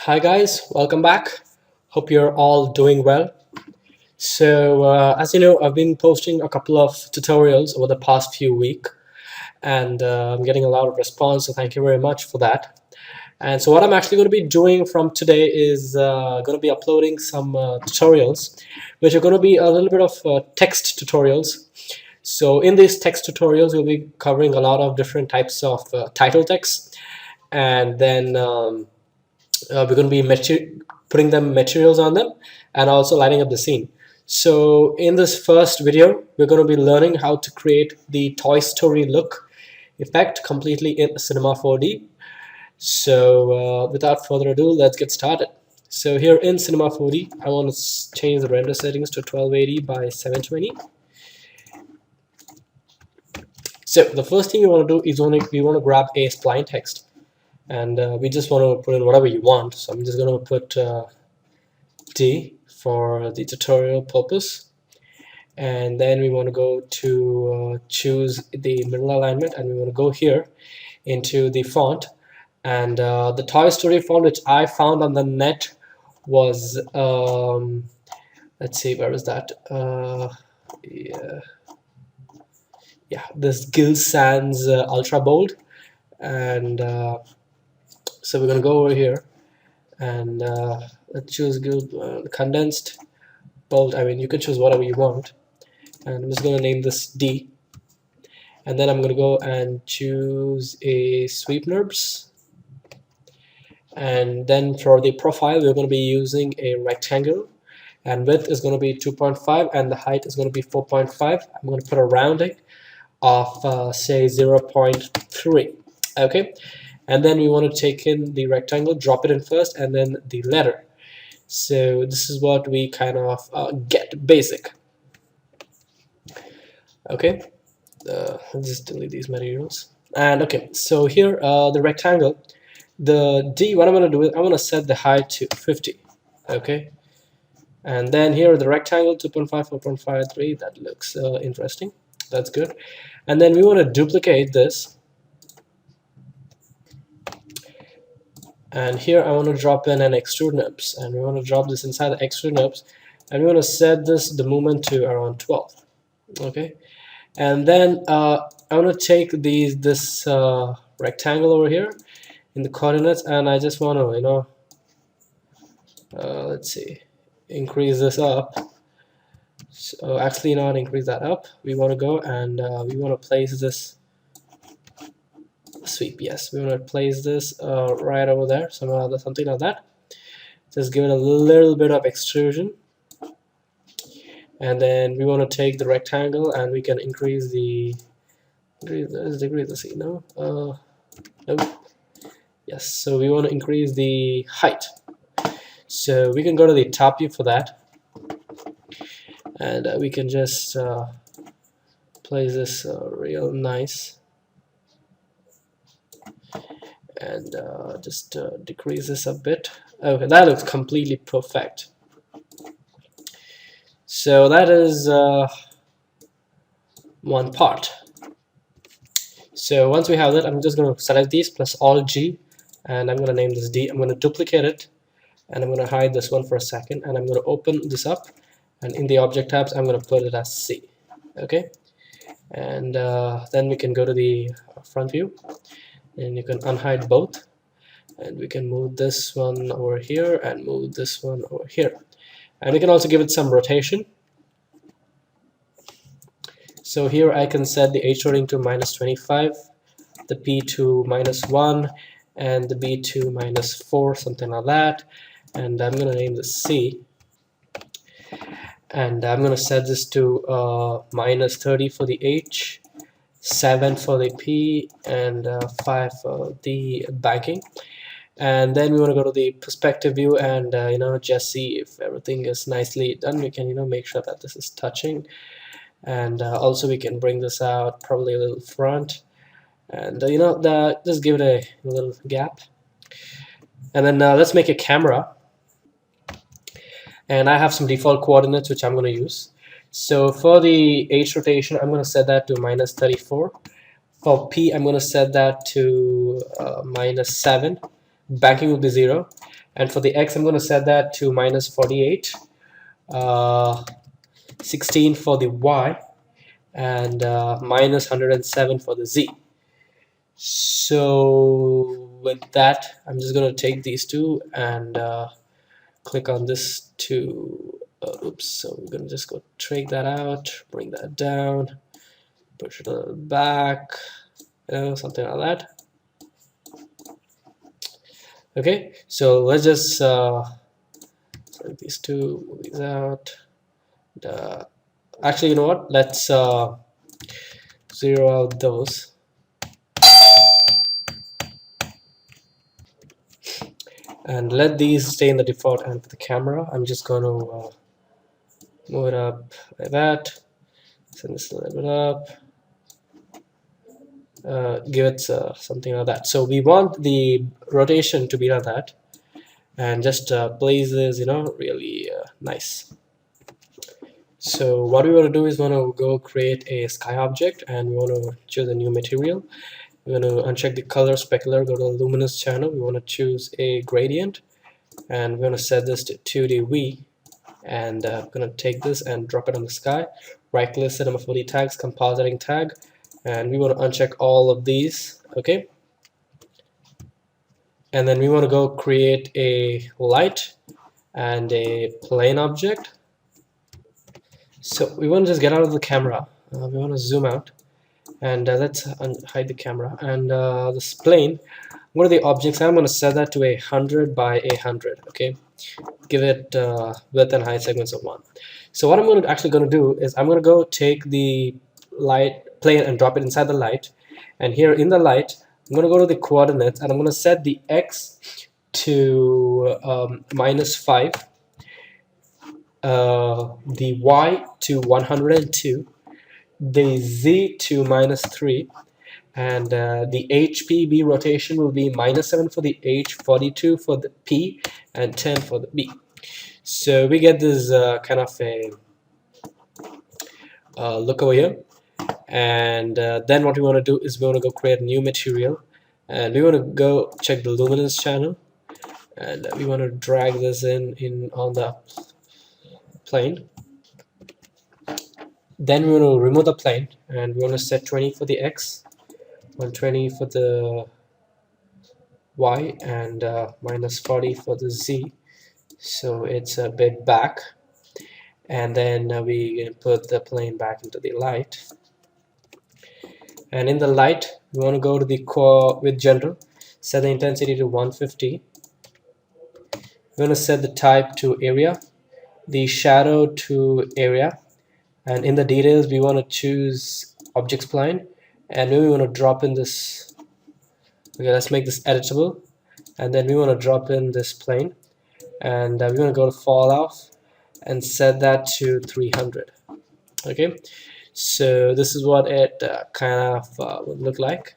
Hi guys, welcome back. Hope you're all doing well. As you know, I've been posting a couple of tutorials over the past few weeks, and I'm getting a lot of response, so thank you very much for that. And so what I'm actually going to be doing from today is going to be uploading some tutorials, which are going to be a little bit of text tutorials. So in these text tutorials, we'll be covering a lot of different types of title text, and then we're going to be putting them materials on them and also lighting up the scene. So in this first video, we're going to be learning how to create the Toy Story look effect completely in Cinema 4D. So without further ado, let's get started. So here in Cinema 4D, I want to change the render settings to 1280 by 720. So the first thing we want to do is we want to grab a spline text, and we just want to put in whatever you want. So I'm just going to put D for the tutorial purpose, and then we want to go to choose the middle alignment, and we want to go here into the font, and the Toy Story font which I found on the net was let's see, where is that? Yeah, this Gil Sans Ultra Bold, and so we're gonna go over here and let's choose condensed bold. I mean, you can choose whatever you want, and I'm just gonna name this D, and then I'm gonna go and choose a sweep NURBS, and then for the profile we're going to be using a rectangle, and width is going to be 2.5 and the height is going to be 4.5. I'm going to put a rounding of say 0.3. okay, and then we want to take in the rectangle, drop it in first, and then the letter. So this is what we kind of get basic. Okay, I'll just delete these materials. And okay, so here the rectangle, the D, what I'm going to do is I'm going to set the height to 50. Okay, and then here the rectangle 2.5, 4.53. That looks interesting. That's good. And then we want to duplicate this, and here I want to drop in an extrude NURBS, and we want to drop this inside the extrude NURBS, and we want to set the movement to around 12. Okay, and then I want to take this rectangle over here in the coordinates, and I just want to let's see, increase this up. So actually not increase that up, we want to go and we want to place this sweep. Yes, we want to place this right over there, something like that. Just give it a little bit of extrusion, and then we want to take the rectangle and we can increase the no. Yes, so we want to increase the height, so we can go to the top view for that, and we can just place this real nice, and just decrease this a bit. Okay, that looks completely perfect. So that is one part. So once we have that, I'm just going to select these plus Alt G, and I'm going to name this D. I'm going to duplicate it, and I'm going to hide this one for a second, and I'm going to open this up, and in the object tabs I'm going to put it as C. Okay, and then we can go to the front view, and you can unhide both, and we can move this one over here and move this one over here, and we can also give it some rotation. So here I can set the H rating to -25, the P to -1, and the B to -4, something like that, and I'm going to name this C, and I'm going to set this to -30 for the H, 7 for the P, and 5 for the banking. And then we want to go to the perspective view and just see if everything is nicely done. We can make sure that this is touching, and also we can bring this out probably a little front, and just give it a little gap, and then let's make a camera, and I have some default coordinates which I'm going to use. So for the H rotation, I'm going to set that to -34. For P, I'm going to set that to -7. Banking will be 0, And for the X, I'm going to set that to minus 48, 16 for the Y, and minus 107 for the Z. So with that, I'm just going to take these two and click on this to oops, so we're gonna just go take that out, bring that down, push it a little back, something like that. Okay, so let's just select these two, move these out. Actually, you know what, let's zero out those. And let these stay in the default. And for the camera, I'm just going to move it up like that, send this a little bit up, give it something like that. So we want the rotation to be like that, and just place this, really nice. So what we want to do is want to go create a sky object, and we want to choose a new material. We're going to uncheck the color specular, go to the luminance channel. We want to choose a gradient, and we're going to set this to 2dV, and I'm going to take this and drop it on the sky. Right click, set them for the tags, compositing tag, and we want to uncheck all of these. Okay, and then we want to go create a light and a plane object. So we want to just get out of the camera. We want to zoom out, and let's hide the camera. And this plane, what are the objects? I'm going to set that to 100 by 100. Okay, give it width and height segments of 1. So what I'm actually going to do is I'm going to go take the light plane and drop it inside the light. And here in the light, I'm going to go to the coordinates, and I'm going to set the X to -5, the Y to 102, the Z to -3, and the HPB rotation will be -7 for the H, 42 for the P, and 10 for the B. So we get this kind of a look over here. And then what we want to do is we want to go create a new material, and we want to go check the luminance channel, and we want to drag this in on the plane. Then we want to remove the plane, and we want to set 20 for the X, 120 for the Y, and -40 for the Z. So it's a bit back, and then we can put the plane back into the light. And in the light, we want to go to the core with general, set the intensity to 150. We're going to set the type to area, the shadow to area, and in the details we want to choose object spline, and then we want to drop in this. Okay, let's make this editable, and then we want to drop in this plane, and we want to go to fall off and set that to 300. Okay, so this is what it kind of would look like.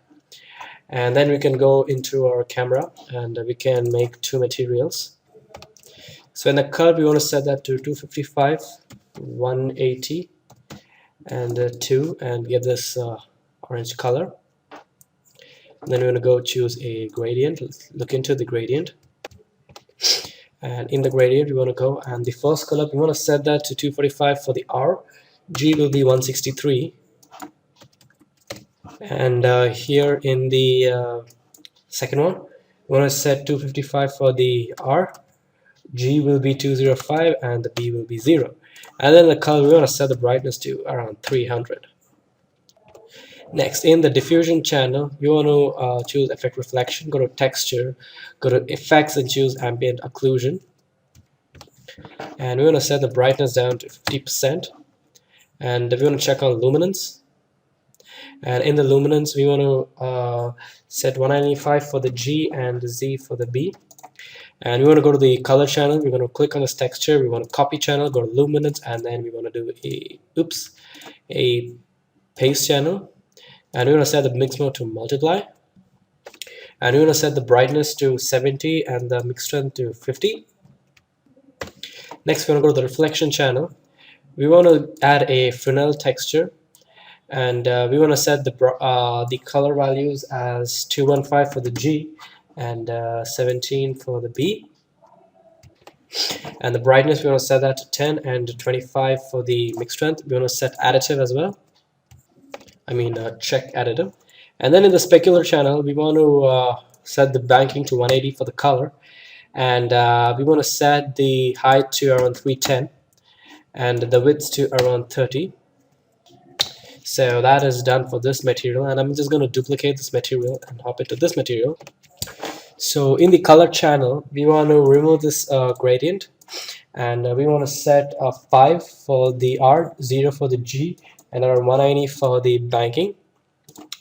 And then we can go into our camera, and we can make two materials. So in the color, we want to set that to 255, 180, and 2, and get this orange color. And then we're going to go choose a gradient. Let's look into the gradient. And in the gradient, we want to go, and the first color, we want to set that to 245 for the R. G will be 163. And here in the second one, we want to set 255 for the R. G will be 205, and the B will be 0. And then the color, we want to set the brightness to around 300. Next, in the diffusion channel, you want to choose effect reflection, go to texture, go to effects, and choose ambient occlusion. And we want to set the brightness down to 50%. And we want to check on luminance. And in the luminance, we want to set 195 for the G and the Z for the B. And we want to go to the color channel. We're going to click on this texture. We want to copy channel, go to luminance, and then we want to do a paste channel. And we're going to set the mix mode to multiply. And we're going to set the brightness to 70 and the mix strength to 50. Next, we're going to go to the reflection channel. We want to add a Fresnel texture. And we want to set the color values as 215 for the G and 17 for the B. And the brightness, we want to set that to 10, and 25 for the mix strength. We want to set additive as well. I mean, check additive. And then in the specular channel, we want to set the banking to 180 for the color. And we want to set the height to around 310 and the width to around 30. So that is done for this material, and I'm just going to duplicate this material and hop into this material. So in the color channel, we want to remove this gradient, and we want to set a 5 for the R, 0 for the G, and around 190 for the banking.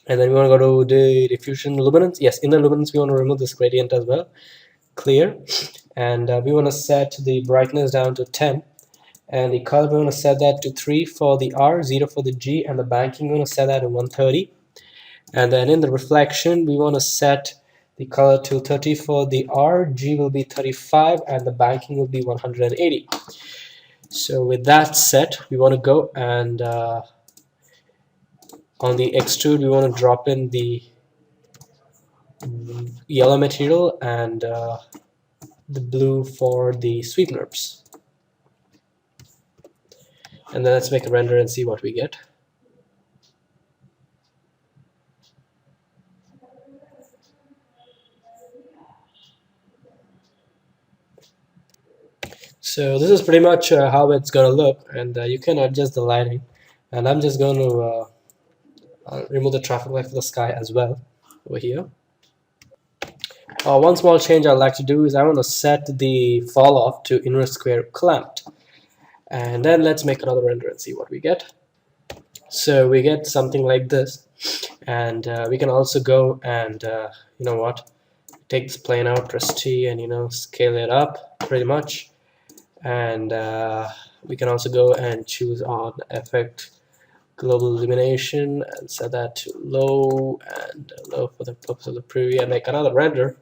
And then we want to go to the diffusion luminance. Yes, in the luminance we want to remove this gradient as well, clear. And we want to set the brightness down to 10, and the color we want to set that to 3 for the R, 0 for the G, and the banking we want to set that to 130. And then in the reflection we want to set the color to 30 for the R, G will be 35, and the banking will be 180. So with that set, we want to go and on the extrude we want to drop in the yellow material and the blue for the sweeteners. And then let's make a render and see what we get. So this is pretty much how it's gonna look, and you can adjust the lighting. And I'm just going to remove the traffic light for the sky as well over here. One small change I'd like to do is I want to set the fall off to inverse square clamped. And then let's make another render and see what we get. So we get something like this, and we can also go and you know what, take this plane out, press T, and scale it up pretty much. And we can also go and choose on effect global illumination and set that to low and low for the purpose of the preview, and make another render.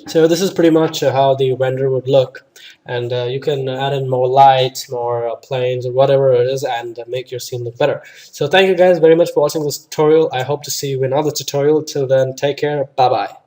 So this is pretty much how the render would look, and you can add in more lights, more planes, or whatever it is, and make your scene look better. So thank you guys very much for watching this tutorial. I hope to see you in another tutorial. Till then, take care. Bye bye.